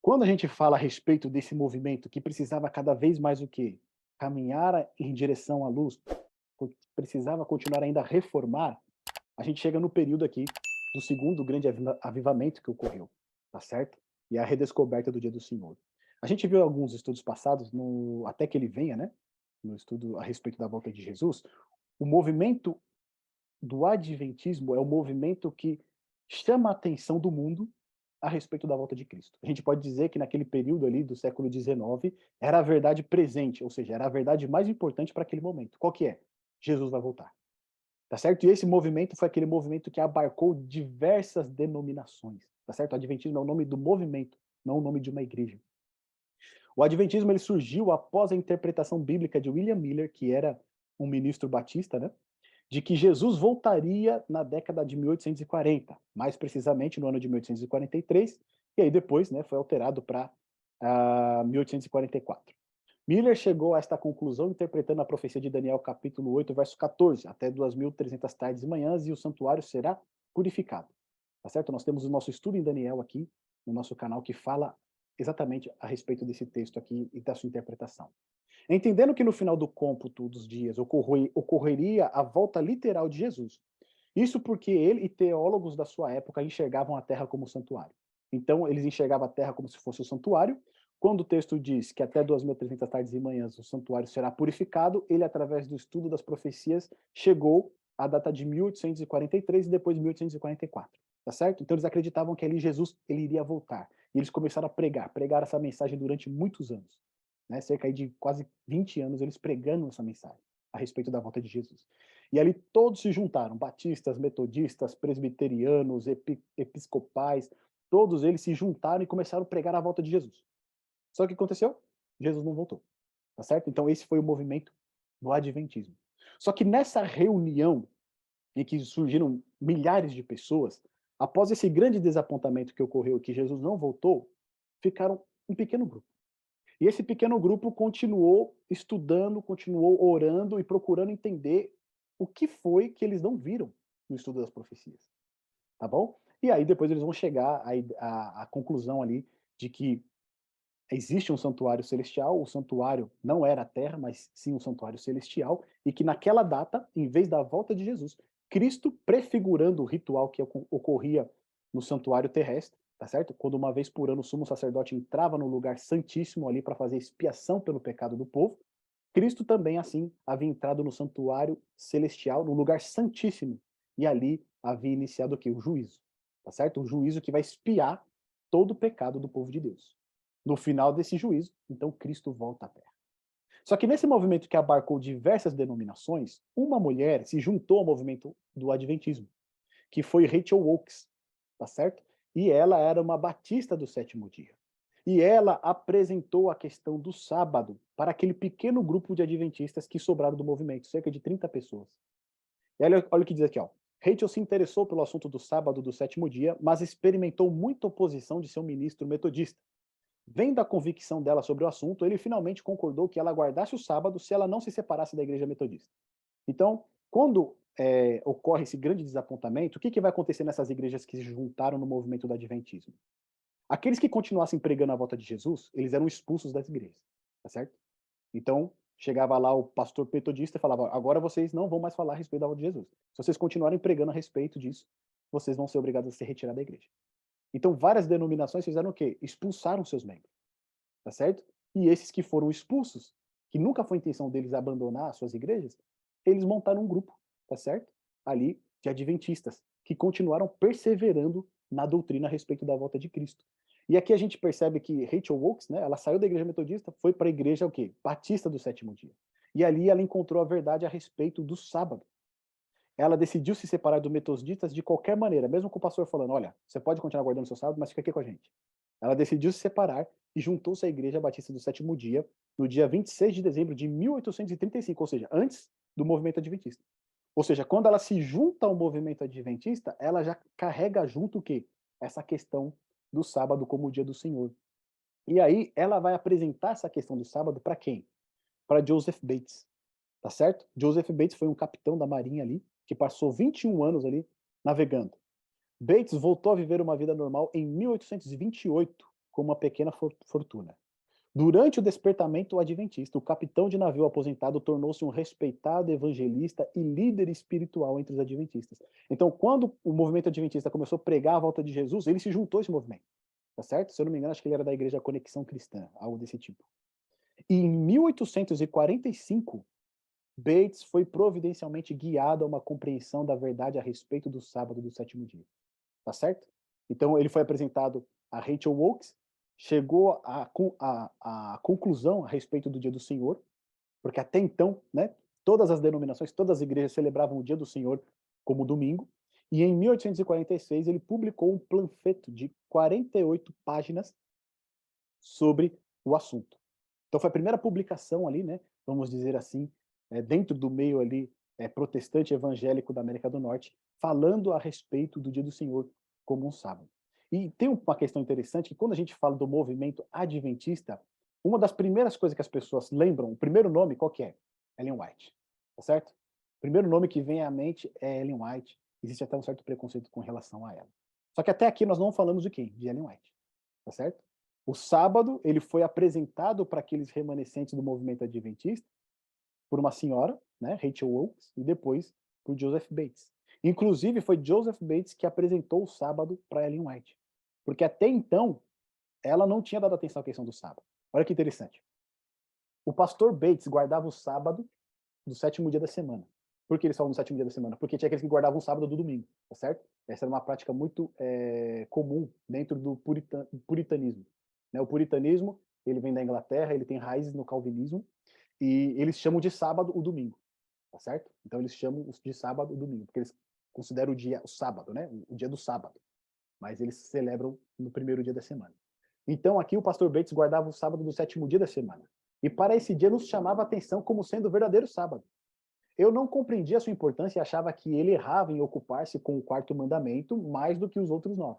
Quando a gente fala a respeito desse movimento que precisava cada vez mais o quê? Caminhar em direção à luz, precisava continuar ainda a reformar, a gente chega no período aqui do segundo grande avivamento que ocorreu, tá certo? E a redescoberta do dia do Senhor. A gente viu alguns estudos passados, até que ele venha, né? No estudo a respeito da volta de Jesus, o movimento do adventismo é o movimento que chama a atenção do mundo a respeito da volta de Cristo. A gente pode dizer que naquele período ali do século XIX era a verdade presente, ou seja, era a verdade mais importante para aquele momento. Qual que é? Jesus vai voltar. Tá certo? E esse movimento foi aquele movimento que abarcou diversas denominações, tá certo? O adventismo é o nome do movimento, não o nome de uma igreja. O adventismo ele surgiu após a interpretação bíblica de William Miller, que era um ministro batista, né? De que Jesus voltaria na década de 1840, mais precisamente no ano de 1843, e aí depois, né, foi alterado para 1844. Miller chegou a esta conclusão interpretando a profecia de Daniel capítulo 8, verso 14, até 2300 tardes e manhãs, e o santuário será purificado. Tá certo? Nós temos o nosso estudo em Daniel aqui, no nosso canal, que fala exatamente a respeito desse texto aqui e da sua interpretação. Entendendo que no final do cômputo dos dias ocorreria a volta literal de Jesus. Isso porque ele e teólogos da sua época enxergavam a terra como santuário. Então, eles enxergavam a terra como se fosse o santuário. Quando o texto diz que até 2300 tardes e manhãs o santuário será purificado, ele, através do estudo das profecias, chegou à data de 1843 e depois 1844. Tá certo? Então, eles acreditavam que ali Jesus ele iria voltar. E eles começaram a pregar essa mensagem durante muitos anos, né, cerca de quase 20 anos eles pregando essa mensagem a respeito da volta de Jesus. E ali todos se juntaram, batistas, metodistas, presbiterianos, episcopais, todos eles se juntaram e começaram a pregar a volta de Jesus. Só que o que aconteceu? Jesus não voltou, tá certo? Então esse foi o movimento do adventismo. Só que nessa reunião em que surgiram milhares de pessoas, após esse grande desapontamento que ocorreu, que Jesus não voltou, ficaram um pequeno grupo. E esse pequeno grupo continuou estudando, continuou orando e procurando entender o que foi que eles não viram no estudo das profecias, tá bom? E aí depois eles vão chegar à conclusão ali de que existe um santuário celestial, o santuário não era a terra, mas sim um santuário celestial, e que naquela data, em vez da volta de Jesus, Cristo, prefigurando o ritual que ocorria no santuário terrestre, tá certo? Quando uma vez por ano o sumo sacerdote entrava no lugar santíssimo ali para fazer expiação pelo pecado do povo, Cristo também assim havia entrado no santuário celestial, no lugar santíssimo, e ali havia iniciado o quê? O juízo, tá certo? O juízo que vai expiar todo o pecado do povo de Deus. No final desse juízo, então Cristo volta à Terra. Só que nesse movimento que abarcou diversas denominações, uma mulher se juntou ao movimento do Adventismo, que foi Rachel Oakes, tá certo? E ela era uma batista do sétimo dia. E ela apresentou a questão do sábado para aquele pequeno grupo de adventistas que sobraram do movimento, cerca de 30 pessoas. E olha o que diz aqui, ó. Rachel se interessou pelo assunto do sábado do sétimo dia, mas experimentou muita oposição de seu ministro metodista. Vendo a convicção dela sobre o assunto, ele finalmente concordou que ela guardasse o sábado se ela não se separasse da igreja metodista. Então, quando ocorre esse grande desapontamento, o que vai acontecer nessas igrejas que se juntaram no movimento do adventismo? Aqueles que continuassem pregando a volta de Jesus, eles eram expulsos das igrejas, tá certo? Então, chegava lá o pastor metodista e falava, agora vocês não vão mais falar a respeito da volta de Jesus. Se vocês continuarem pregando a respeito disso, vocês vão ser obrigados a se retirar da igreja. Então, várias denominações fizeram o quê? Expulsaram seus membros, tá certo? E esses que foram expulsos, que nunca foi a intenção deles abandonar as suas igrejas, eles montaram um grupo, tá certo? Ali de adventistas, que continuaram perseverando na doutrina a respeito da volta de Cristo. E aqui a gente percebe que Rachel Oakes, né, ela saiu da igreja metodista, foi para a igreja o quê? Batista do sétimo dia. E ali ela encontrou a verdade a respeito do sábado. Ela decidiu se separar do metodistas de qualquer maneira, mesmo com o pastor falando, olha, você pode continuar guardando seu sábado, mas fica aqui com a gente. Ela decidiu se separar e juntou-se à Igreja Batista do Sétimo Dia no dia 26 de dezembro de 1835, ou seja, antes do movimento adventista. Ou seja, quando ela se junta ao movimento adventista, ela já carrega junto o quê? Essa questão do sábado como o dia do Senhor. E aí ela vai apresentar essa questão do sábado para quem? Para Joseph Bates, tá certo? Joseph Bates foi um capitão da marinha ali, que passou 21 anos ali navegando. Bates voltou a viver uma vida normal em 1828, com uma pequena fortuna. Durante o despertamento adventista, o capitão de navio aposentado tornou-se um respeitado evangelista e líder espiritual entre os adventistas. Então, quando o movimento adventista começou a pregar a volta de Jesus, ele se juntou a esse movimento, tá certo? Se eu não me engano, acho que ele era da Igreja Conexão Cristã, algo desse tipo. E em 1845, Bates foi providencialmente guiado a uma compreensão da verdade a respeito do sábado do sétimo dia, tá certo? Então ele foi apresentado a Rachel Oakes, chegou à conclusão a respeito do dia do Senhor, porque até então, né, todas as denominações, todas as igrejas celebravam o dia do Senhor como domingo, e em 1846 ele publicou um panfleto de 48 páginas sobre o assunto. Então foi a primeira publicação ali, né, vamos dizer assim, dentro do meio ali protestante evangélico da América do Norte, falando a respeito do dia do Senhor como um sábado. E tem uma questão interessante que quando a gente fala do movimento adventista, uma das primeiras coisas que as pessoas lembram, o primeiro nome qual que é? Ellen White, tá certo? O primeiro nome que vem à mente é Ellen White. Existe até um certo preconceito com relação a ela. Só que até aqui nós não falamos de quem? De Ellen White, tá certo? O sábado, ele foi apresentado para aqueles remanescentes do movimento adventista por uma senhora, né, Rachel Oakes, e depois por Joseph Bates. Inclusive, foi Joseph Bates que apresentou o sábado para Ellen White. Porque até então, ela não tinha dado atenção à questão do sábado. Olha que interessante. O pastor Bates guardava o sábado do sétimo dia da semana. Por que eles falam do sétimo dia da semana? Porque tinha aqueles que guardavam o sábado do domingo, tá certo? Essa era uma prática muito comum dentro do puritanismo. Né? O puritanismo, ele vem da Inglaterra, ele tem raízes no calvinismo, e eles chamam de sábado o domingo, tá certo? Então eles chamam de sábado o domingo, porque eles consideram o sábado, né? O dia do sábado. Mas eles celebram no primeiro dia da semana. Então aqui o pastor Bates guardava o sábado do sétimo dia da semana. E para esse dia nos chamava a atenção como sendo o verdadeiro sábado. Eu não compreendia a sua importância e achava que ele errava em ocupar-se com o quarto mandamento mais do que os outros 9.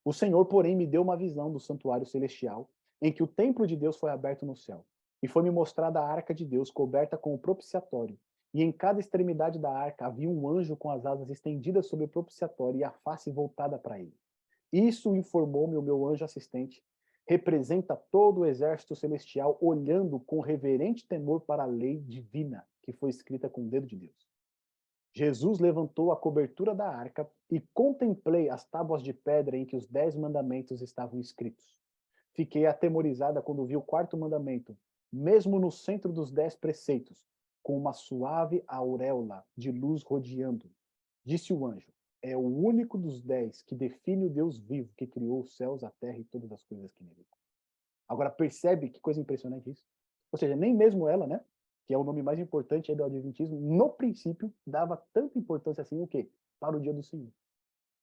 O Senhor, porém, me deu uma visão do santuário celestial, em que o templo de Deus foi aberto no céu, e foi-me mostrada a arca de Deus coberta com o propiciatório, e em cada extremidade da arca havia um anjo com as asas estendidas sobre o propiciatório e a face voltada para ele. Isso, informou-me o meu anjo assistente, representa todo o exército celestial olhando com reverente temor para a lei divina que foi escrita com o dedo de Deus. Jesus levantou a cobertura da arca e contemplei as tábuas de pedra em que os 10 mandamentos estavam escritos. Fiquei atemorizada quando vi o quarto mandamento, mesmo no centro dos 10 preceitos, com uma suave auréola de luz rodeando. Disse o anjo, é o único dos 10 que define o Deus vivo que criou os céus, a terra e todas as coisas que nele. Agora percebe que coisa impressionante isso? Ou seja, nem mesmo ela, né, que é o nome mais importante aí do adventismo, no princípio dava tanta importância assim o quê? Para o dia do Senhor.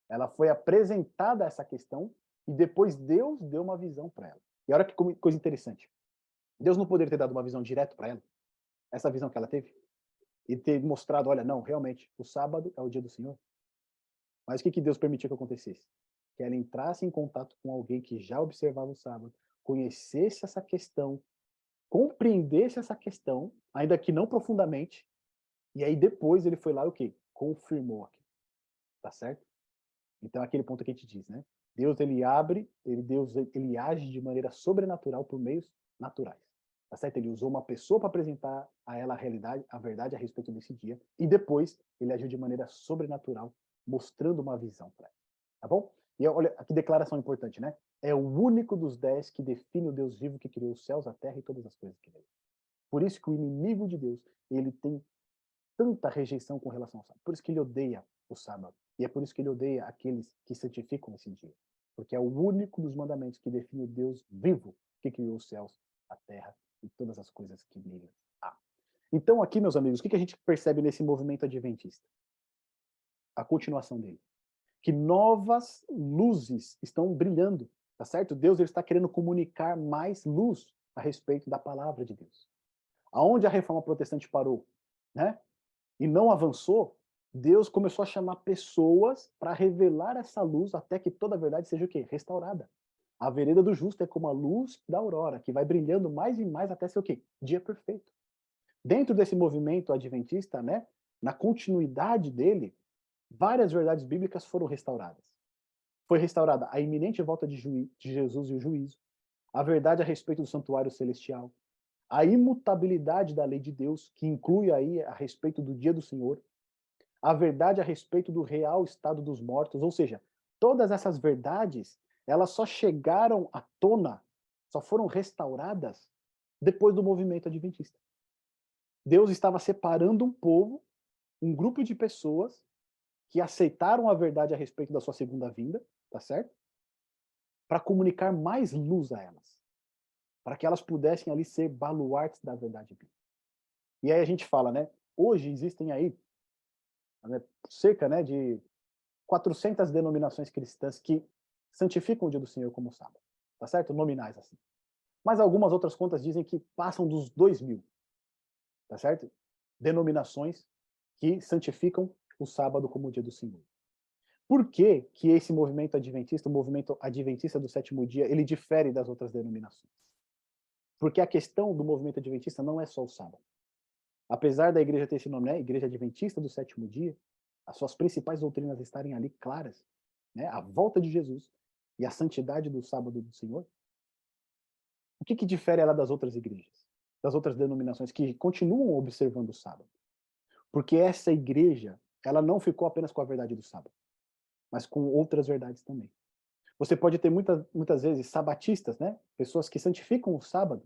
Ela foi apresentada a essa questão e depois Deus deu uma visão para ela. E olha que coisa interessante. Deus não poderia ter dado uma visão direto para ela, essa visão que ela teve, e ter mostrado, olha, não, realmente, o sábado é o dia do Senhor. Mas o que Deus permitiu que acontecesse? Que ela entrasse em contato com alguém que já observava o sábado, conhecesse essa questão, compreendesse essa questão, ainda que não profundamente, e aí depois ele foi lá e o quê? Confirmou aqui. Tá certo? Então é aquele ponto que a gente diz, né? Deus ele abre, Deus ele age de maneira sobrenatural por meios naturais. Tá certo? Ele usou uma pessoa para apresentar a ela a realidade, a verdade a respeito desse dia, e depois ele agiu de maneira sobrenatural, mostrando uma visão para ela. Tá bom? E olha, que declaração importante, né? É o único dos 10 que define o Deus vivo que criou os céus, a terra e todas as coisas que nele. Por isso que o inimigo de Deus, ele tem tanta rejeição com relação ao sábado. Por isso que ele odeia o sábado. E é por isso que ele odeia aqueles que santificam esse dia. Porque é o único dos mandamentos que define o Deus vivo que criou os céus, a terra e todas as coisas que nele há. Então aqui, meus amigos, o que a gente percebe nesse movimento adventista? A continuação dele. Que novas luzes estão brilhando, tá certo? Deus ele está querendo comunicar mais luz a respeito da palavra de Deus. Aonde a reforma protestante parou, né? E não avançou, Deus começou a chamar pessoas para revelar essa luz até que toda a verdade seja o quê? Restaurada. A vereda do justo é como a luz da aurora, que vai brilhando mais e mais até ser o quê? Dia perfeito. Dentro desse movimento adventista, né, na continuidade dele, várias verdades bíblicas foram restauradas. Foi restaurada a iminente volta de Jesus e o juízo, a verdade a respeito do santuário celestial, a imutabilidade da lei de Deus, que inclui aí a respeito do dia do Senhor, a verdade a respeito do real estado dos mortos, ou seja, todas essas verdades, elas só chegaram à tona, só foram restauradas depois do movimento adventista. Deus estava separando um povo, um grupo de pessoas que aceitaram a verdade a respeito da sua segunda vinda, tá certo? Para comunicar mais luz a elas, para que elas pudessem ali ser baluartes da verdade bíblica. E aí a gente fala, né? Hoje existem aí, né, cerca, né, de 400 denominações cristãs que santificam o dia do Senhor como sábado, tá certo? Nominais assim. Mas algumas outras contas dizem que passam dos 2.000, tá certo? Denominações que santificam o sábado como o dia do Senhor. Por que que esse movimento adventista, o movimento adventista do sétimo dia, ele difere das outras denominações? Porque a questão do movimento adventista não é só o sábado. Apesar da igreja ter esse nome, né, Igreja Adventista do Sétimo Dia, as suas principais doutrinas estarem ali claras, né, a volta de Jesus e a santidade do sábado do Senhor. O que que difere ela das outras igrejas, das outras denominações que continuam observando o sábado? Porque essa igreja, ela não ficou apenas com a verdade do sábado, mas com outras verdades também. Você pode ter muitas vezes sabatistas, né, pessoas que santificam o sábado,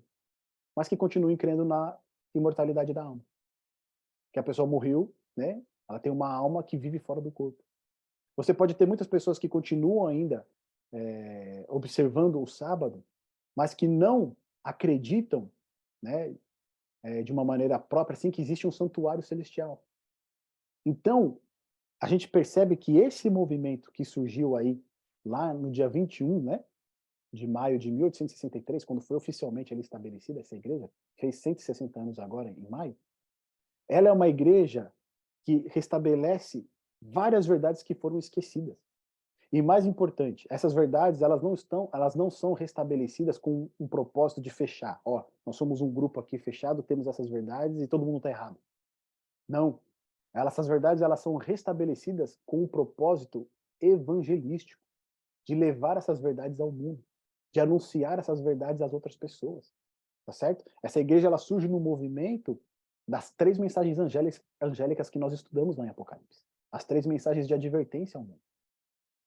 mas que continuem crendo na imortalidade da alma. Que a pessoa morreu, né, ela tem uma alma que vive fora do corpo. Você pode ter muitas pessoas que continuam ainda observando o sábado, mas que não acreditam, né, de uma maneira própria, assim, que existe um santuário celestial. Então, a gente percebe que esse movimento que surgiu aí, lá no dia 21, né, de maio de 1863, quando foi oficialmente ali estabelecida essa igreja, fez 160 anos agora, em maio, ela é uma igreja que restabelece várias verdades que foram esquecidas. E mais importante, essas verdades, elas não são restabelecidas com um propósito de fechar. Ó, nós somos um grupo aqui fechado, temos essas verdades e todo mundo está errado. Não. Essas verdades, elas são restabelecidas com um propósito evangelístico, de levar essas verdades ao mundo, de anunciar essas verdades às outras pessoas, tá certo? Essa igreja, ela surge no movimento das 3 mensagens angélicas que nós estudamos lá em Apocalipse. As 3 mensagens de advertência ao mundo.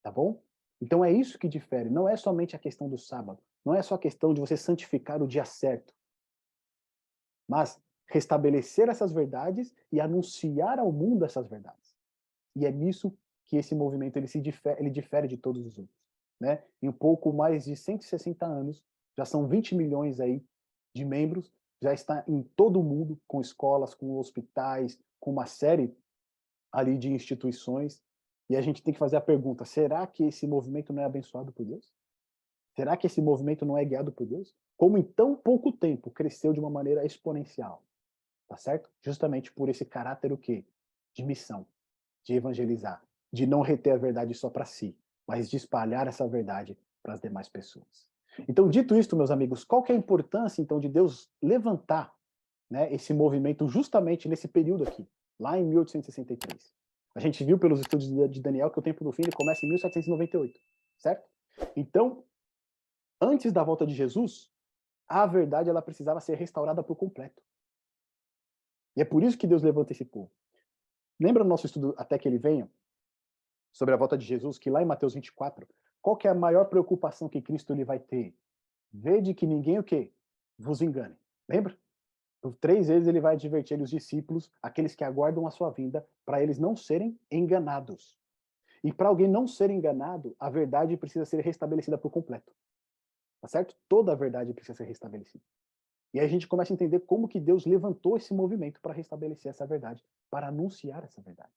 Tá bom? Então é isso que difere, não é somente a questão do sábado, não é só a questão de você santificar o dia certo, mas restabelecer essas verdades e anunciar ao mundo essas verdades. E é nisso que esse movimento ele difere de todos os outros, né? Em um pouco mais de 160 anos, já são 20 milhões aí de membros, já está em todo o mundo, com escolas, com hospitais, com uma série ali de instituições, e a gente tem que fazer a pergunta: será que esse movimento não é abençoado por Deus? Será que esse movimento não é guiado por Deus? Como em tão pouco tempo cresceu de uma maneira exponencial, tá certo? Justamente por esse caráter o quê? De missão, de evangelizar, de não reter a verdade só para si, mas de espalhar essa verdade para as demais pessoas. Então, dito isto, meus amigos, qual que é a importância então de Deus levantar, né, esse movimento justamente nesse período aqui, lá em 1863? A gente viu pelos estudos de Daniel que o tempo do fim ele começa em 1798, certo? Então, antes da volta de Jesus, a verdade ela precisava ser restaurada por completo. E é por isso que Deus levanta esse povo. Lembra o nosso estudo até que ele venha? Sobre a volta de Jesus, que lá em Mateus 24, qual que é a maior preocupação que Cristo ele vai ter? Vede que ninguém o quê? Vos engane. Lembra? Por 3 vezes ele vai advertir os discípulos, aqueles que aguardam a sua vinda, para eles não serem enganados. E para alguém não ser enganado, a verdade precisa ser restabelecida por completo. Tá certo? Toda a verdade precisa ser restabelecida. E aí a gente começa a entender como que Deus levantou esse movimento para restabelecer essa verdade, para anunciar essa verdade.